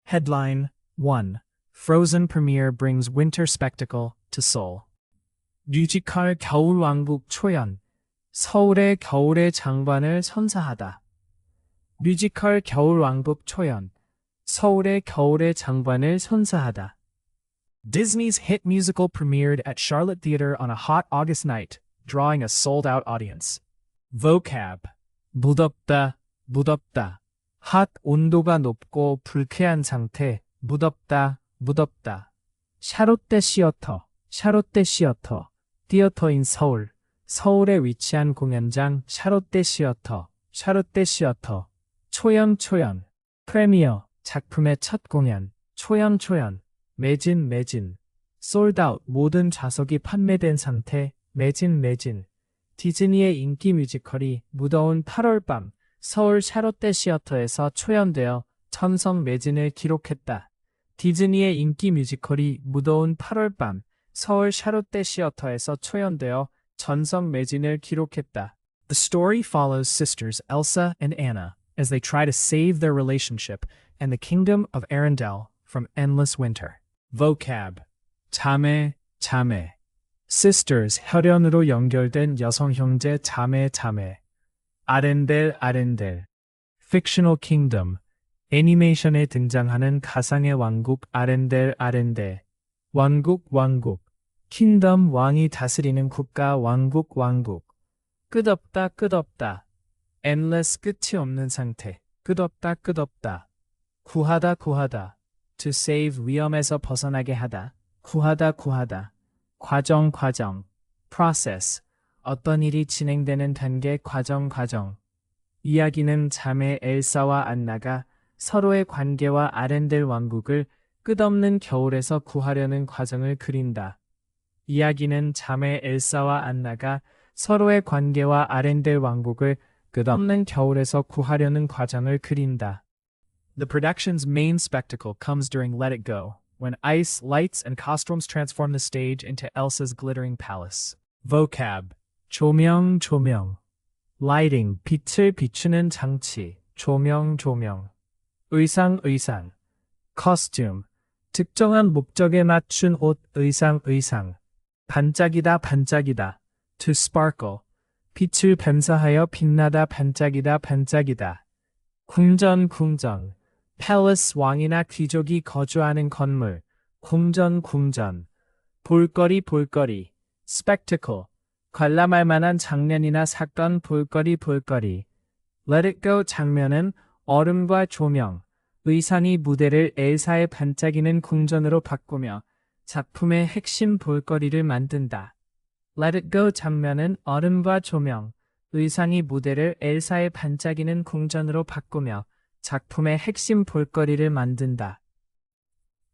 Headline 1. Frozen premiere brings winter spectacle to Seoul. 뮤지컬 겨울왕국 초연. 서울의 겨울의 장관을 선사하다. 뮤지컬 겨울왕국 초연. 서울의 겨울의 장관을 선사하다. Disney's hit musical premiered at Charlotte Theatre on a hot August night, drawing a sold-out audience. Vocab. 무덥다, 무덥다. hot 온도가 높고 불쾌한 상태, 무덥다, 무덥다. 샤롯데 시어터, 샤롯데 시어터. 티어터인 서울, 서울에 위치한 공연장 샤롯데 시어터, 샤롯데 시어터. 초연, 초연. 프리미어, 작품의 첫 공연. 초연, 초연. 매진, 매진. 솔드아웃, 모든 좌석이 판매된 상태. 매진, 매진. 디즈니의 인기 뮤지컬이 무더운 8월 밤 서울 샤롯데 시어터에서 초연되어 천성 매진을 기록했다. 디즈니의 인기 뮤지컬이 무더운 8월 밤 서울 샤롯데 시어터에서 초연되어 전성 매진을 기록했다. The story follows sisters Elsa and Anna as they try to save their relationship and the kingdom of Arendelle from endless winter. Vocab. 자매, 자매. Sisters, 혈연으로 연결된 여성 형제 자매, 자매. 아렌델, 아렌델. Fictional kingdom. 애니메이션에 등장하는 가상의 왕국 아렌델, 아렌델. 왕국, 왕국. 킹덤, 왕이 다스리는 국가 왕국, 왕국. 끝없다, 끝없다. endless, 끝이 없는 상태. 끝없다, 끝없다. 구하다, 구하다. to save, 위험에서 벗어나게 하다. 구하다, 구하다. 과정, 과정. process. 어떤 일이 진행되는 단계, 과정, 과정. 이야기는 자매 엘사와 안나가 서로의 관계와 아렌델 왕국을 끝없는 겨울에서 구하려는 과정을 그린다. 이야기는 자매 엘사와 안나가 서로의 관계와 아렌델 왕국을 끝없는 겨울에서 구하려는 과정을 그린다. The production's main spectacle comes during Let It Go, when ice, lights, and costumes transform the stage into Elsa's glittering palace. Vocab. 조명, 조명. Lighting, 빛을 비추는 장치. 조명, 조명. 의상, 의상. Costume, 특정한 목적에 맞춘 옷, 의상, 의상. 반짝이다, 반짝이다. To sparkle, 빛을 뱀사하여 빛나다, 반짝이다, 반짝이다. 궁전, 궁전. Palace, 왕이나 귀족이 거주하는 건물. 궁전, 궁전. 볼거리, 볼거리. Spectacle, 관람할 만한 장면이나 사건, 볼거리, 볼거리. Let It Go 장면은 얼음과 조명, 의상이 무대를 엘사의 반짝이는 궁전으로 바꾸며 작품의 핵심 볼거리를 만든다. Let It Go 장면은 얼음과 조명, 의상이 무대를 엘사의 반짝이는 궁전으로 바꾸며 작품의 핵심 볼거리를 만든다.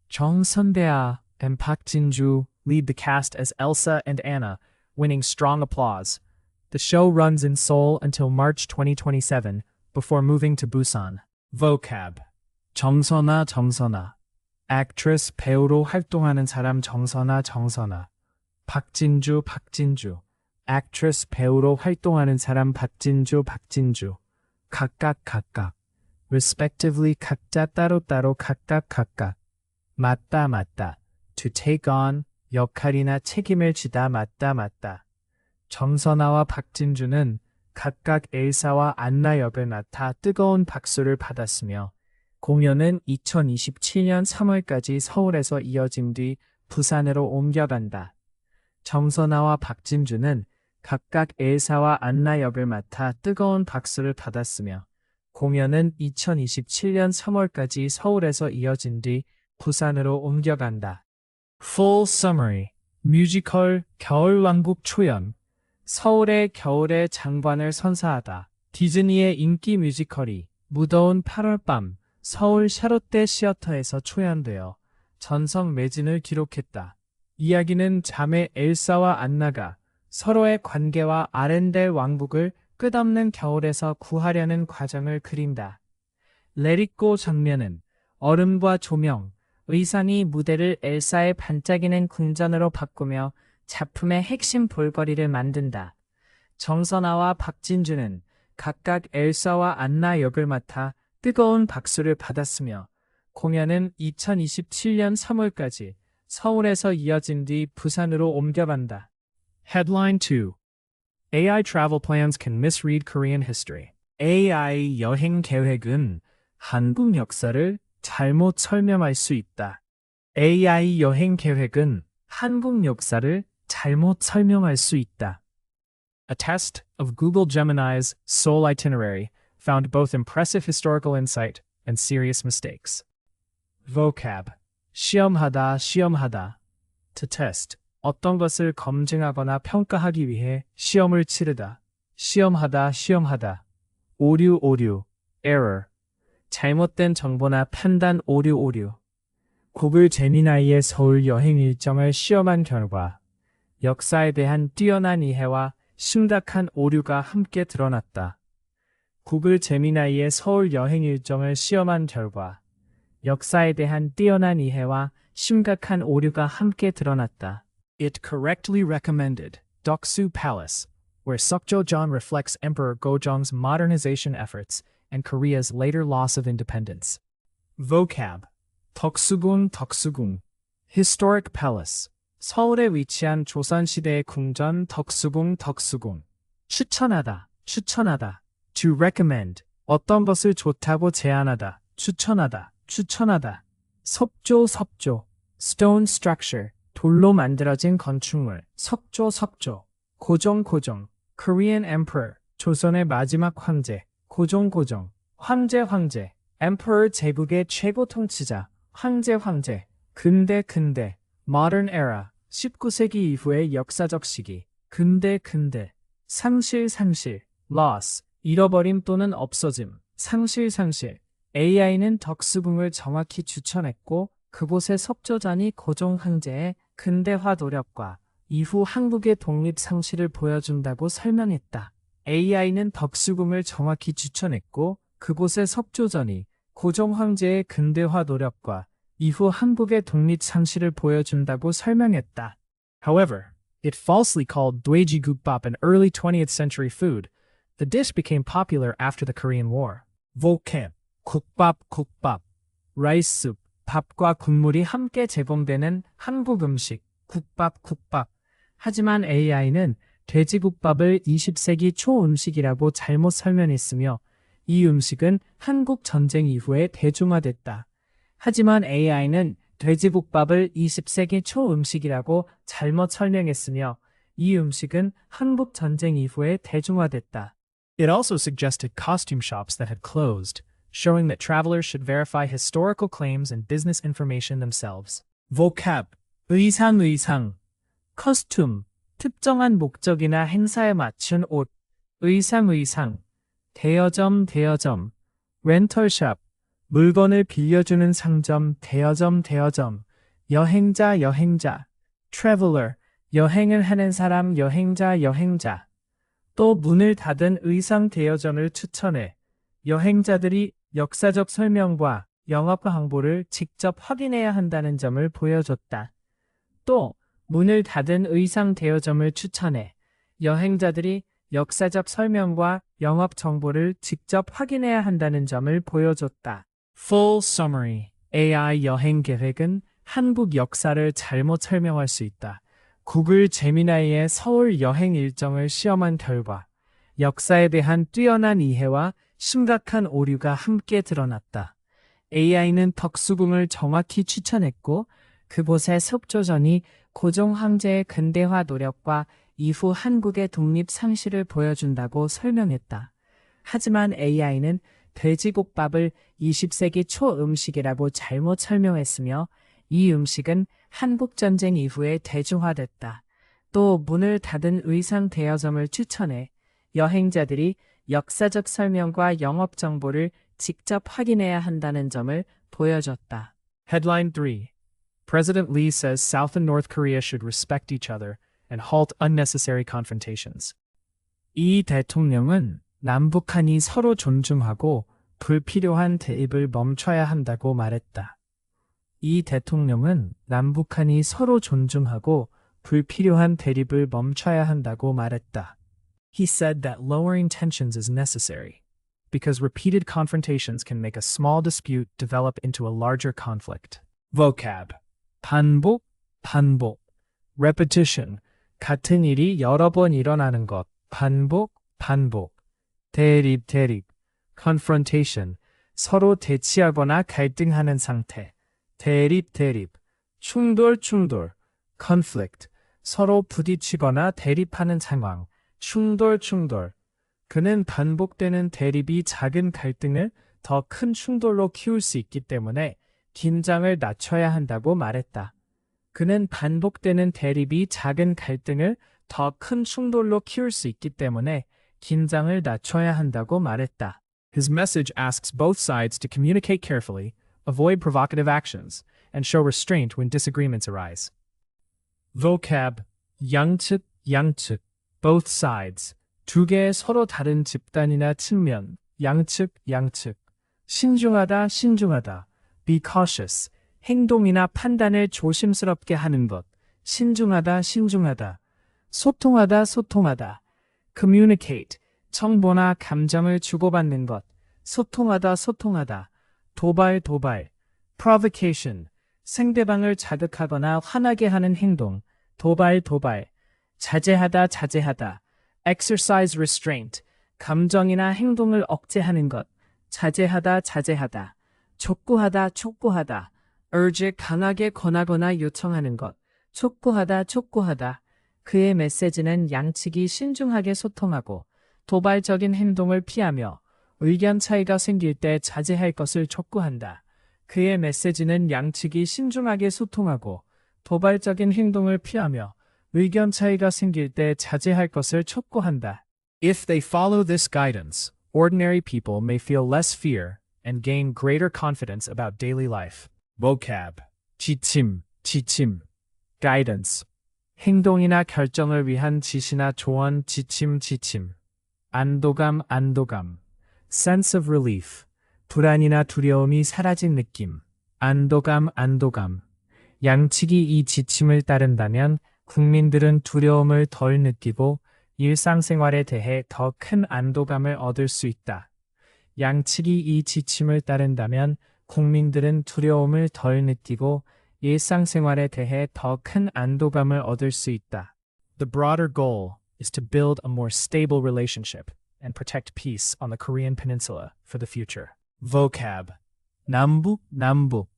정선배아 and Park Jin-joo lead the cast as Elsa and Anna, winning strong applause. The show runs in Seoul until March 2027, before moving to Busan. Vocab. 정선아, 정선아. Actress, 배우로 활동하는 사람 정선아, 정선아. 박진주, 박진주. Actress, 배우로 활동하는 사람 박진주, 박진주. 각각, 각각. Respectively, 각자 따로따로 각각, 각각. 맞다, 맞다. To take on, 역할이나 책임을 지다, 맞다, 맞다. 정선아와 박진주는 각각 엘사와 안나 역을 맡아 뜨거운 박수를 받았으며 공연은 2027년 3월까지 서울에서 이어진 뒤 부산으로 옮겨간다. 정선아와 박진주는 각각 엘사와 안나 역을 맡아 뜨거운 박수를 받았으며 공연은 2027년 3월까지 서울에서 이어진 뒤 부산으로 옮겨간다. Full summary. 뮤지컬 겨울왕국 초연. 서울의 겨울의 장관을 선사하다. 디즈니의 인기 뮤지컬이 무더운 8월 밤 서울 샤롯데 시어터에서 초연되어 전성 매진을 기록했다. 이야기는 자매 엘사와 안나가 서로의 관계와 아렌델 왕국을 끝없는 겨울에서 구하려는 과정을 그린다. Let It Go 장면은 얼음과 조명, 의상이 무대를 엘사의 반짝이는 궁전으로 바꾸며 작품의 핵심 볼거리를 만든다. 정선아와 박진주는 각각 엘사와 안나 역을 맡아 뜨거운 박수를 받았으며 공연은 2027년 3월까지 서울에서 이어진 뒤 부산으로 옮겨간다. Headline 2. AI travel plans can misread Korean history. AI 여행 계획은 한국 역사를 잘못 설명할 수 있다. AI 여행 계획은 한국 역사를 잘못 설명할 수 있다. A test of Google Gemini's Seoul itinerary found both impressive historical insight and serious mistakes. Vocab. 시험하다, 시험하다. To test. 어떤 것을 검증하거나 평가하기 위해 시험을 치르다. 시험하다, 시험하다. 오류, 오류. Error. 잘못된 정보나 판단 오류, 오류. 구글 제미나이의 서울 여행 일정을 시험한 결과 역사에 대한 뛰어난 이해와 심각한 오류가 함께 드러났다. 구글 제미나이의 서울 여행 일정을 시험한 결과 역사에 대한 뛰어난 이해와 심각한 오류가 함께 드러났다. It correctly recommended Doksu Palace, where Seokjo-jeon reflects Emperor Gojong's modernization efforts and Korea's later loss of independence. Vocab. 덕수궁, 덕수궁. Historic Palace. 서울에 위치한 조선시대의 궁전 덕수궁, 덕수궁. 추천하다, 추천하다. To recommend. 어떤 것을 좋다고 제안하다, 추천하다, 추천하다. 석조, 석조. Stone structure. 돌로 만들어진 건축물. 석조, 석조. 고종, 고종. Korean Emperor. 조선의 마지막 황제. 고종, 고종. 황제, 황제. Emperor 제국의 최고 통치자. 황제, 황제. 근대, 근대. Modern era. 19세기 이후의 역사적 시기. 근대, 근대. 상실, 상실. Loss. 잃어버림 또는 없어짐. 상실, 상실. AI는 덕수궁을 정확히 추천했고 그곳의 석조전이 고종 황제의 근대화 노력과 이후 한국의 독립 상실을 보여준다고 설명했다. AI는 덕수궁을 정확히 추천했고 그곳의 석조전이 고종 황제의 근대화 노력과 이후 한국의 독립 상실을 보여준다고 설명했다. However, it falsely called Dwaejigukbap an early 20th century food. The dish became popular after the Korean War. Vocab. 국밥, 국밥. Rice soup. 밥과 국물이 함께 제공되는 한국 음식. 국밥, 국밥. 하지만 AI는 돼지국밥을 20세기 초 음식이라고 잘못 설명했으며 이 음식은 한국 전쟁 이후에 대중화됐다. 하지만 AI는 돼지국밥을 20세기 초 음식이라고 잘못 설명했으며 이 음식은 한국 전쟁 이후에 대중화됐다. It also suggested costume shops that had closed, showing that travelers should verify historical claims and business information themselves. Vocab. 의상, 의상. Costume. 특정한 목적이나 행사에 맞춘 옷. 의상, 의상. 대여점, 대여점. 렌털샵. 물건을 빌려주는 상점, 대여점, 대여점. 여행자, 여행자. Traveler. 여행을 하는 사람, 여행자, 여행자. 또 문을 닫은 의상 대여점을 추천해. 여행자들이 역사적 설명과 영업 광고를 직접 확인해야 한다는 점을 보여줬다. 또 문을 닫은 의상 대여점을 추천해. 여행자들이 역사적 설명과 영업 정보를 직접 확인해야 한다는 점을 보여줬다. Full summary. AI 여행 계획은 한국 역사를 잘못 설명할 수 있다. 구글 제미나이의 서울 여행 일정을 시험한 결과 역사에 대한 뛰어난 이해와 심각한 오류가 함께 드러났다. AI는 덕수궁을 정확히 추천했고 그곳의 석조전이 고종 황제의 근대화 노력과 이후 한국의 독립 상실을 보여준다고 설명했다. 하지만 AI는 돼지국밥을 20세기 초 음식이라고 잘못 설명했으며 이 음식은 한국전쟁 이후에 대중화됐다. 또 문을 닫은 의상 대여점을 추천해 여행자들이 역사적 설명과 영업 정보를 직접 확인해야 한다는 점을 보여줬다. Headline 3. President Lee says South and North Korea should respect each other and halt unnecessary confrontations. 이 대통령은 남북한이 서로 존중하고 불필요한 대립을 멈춰야 한다고 말했다. 이 대통령은 남북한이 서로 존중하고 불필요한 대립을 멈춰야 한다고 말했다. He said that lowering tensions is necessary. because repeated confrontations can make a small dispute develop into a larger conflict. Vocab. 반복, 반복. repetition. 같은 일이 여러 번 일어나는 것. 반복, 반복. 대립, 대립. confrontation. 서로 대치하거나 갈등하는 상태. 대립, 대립. 충돌, 충돌. conflict. 서로 부딪히거나 대립하는 상황. 충돌, 충돌. 그는 반복되는 대립이 작은 갈등을 더 큰 충돌로 키울 수 있기 때문에 긴장을 낮춰야 한다고 말했다. 그는 반복되는 대립이 작은 갈등을 더 큰 충돌로 키울 수 있기 때문에 긴장을 낮춰야 한다고 말했다. His message asks both sides to communicate carefully, avoid provocative actions, and show restraint when disagreements arise. Vocab. 양측, 양측. both sides. 두 개의 서로 다른 집단이나 측면. 양측, 양측. 신중하다, 신중하다. be cautious. 행동이나 판단을 조심스럽게 하는 것. 신중하다, 신중하다. 소통하다, 소통하다. communicate. 정보나 감정을 주고받는 것. 소통하다, 소통하다. 도발, 도발. provocation. 상대방을 자극하거나 화나게 하는 행동. 도발, 도발. 자제하다, 자제하다. exercise restraint. 감정이나 행동을 억제하는 것. 자제하다, 자제하다. 촉구하다, 촉구하다. urge. 강하게 권하거나 요청하는 것. 촉구하다, 촉구하다. 그의 메시지는 양측이 신중하게 소통하고 도발적인 행동을 피하며 의견 차이가 생길 때 자제할 것을 촉구한다. 그의 메시지는 양측이 신중하게 소통하고 도발적인 행동을 피하며 의견 차이가 생길 때 자제할 것을 촉구한다. If they follow this guidance, ordinary people may feel less fear and gain greater confidence about daily life. Vocab. 지침, 지침. guidance. 행동이나 결정을 위한 지시나 조언, 지침, 지침. 안도감, 안도감. sense of relief. 불안이나 두려움이 사라진 느낌. 안도감, 안도감. 양측이 이 지침을 따른다면 국민들은 두려움을 덜 느끼고 일상생활에 대해 더 큰 안도감을 얻을 수 있다. 양측이 이 지침을 따른다면 국민들은 두려움을 덜 느끼고 일상생활에 대해 더 큰 안도감을 얻을 수 있다. The broader goal is to build a more stable relationship and protect peace on the Korean peninsula for the future. Vocab. 남북, 남북.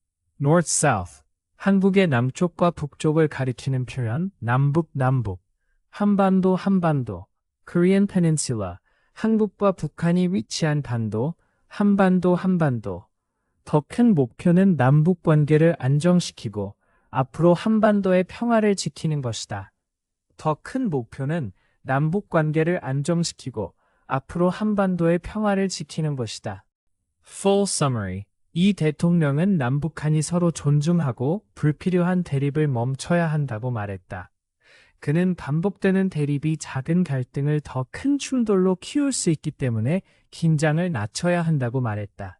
North, south. 한국의 남쪽과 북쪽을 가리키는 표현, 남북, 남북. 한반도, 한반도. Korean peninsula. 한국과 북한이 위치한 반도, 한반도, 한반도. 더 큰 목표는 남북 관계를 안정시키고 앞으로 한반도의 평화를 지키는 것이다. 더 큰 목표는 남북 관계를 안정시키고 앞으로 한반도의 평화를 지키는 것이다. Full summary. 이 대통령은 남북한이 서로 존중하고 불필요한 대립을 멈춰야 한다고 말했다. 그는 반복되는 대립이 작은 갈등을 더 큰 충돌로 키울 수 있기 때문에 긴장을 낮춰야 한다고 말했다.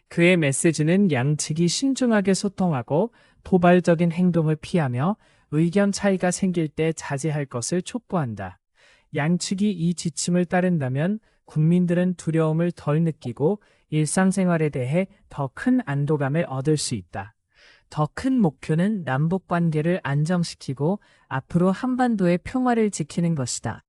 그의 메시지는 양측이 신중하게 소통하고 도발적인 행동을 피하며 의견 차이가 생길 때 자제할 것을 촉구한다. 양측이 이 지침을 따른다면 국민들은 두려움을 덜 느끼고 일상생활에 대해 더 큰 안도감을 얻을 수 있다. 더 큰 목표는 남북 관계를 안정시키고 앞으로 한반도의 평화를 지키는 것이다.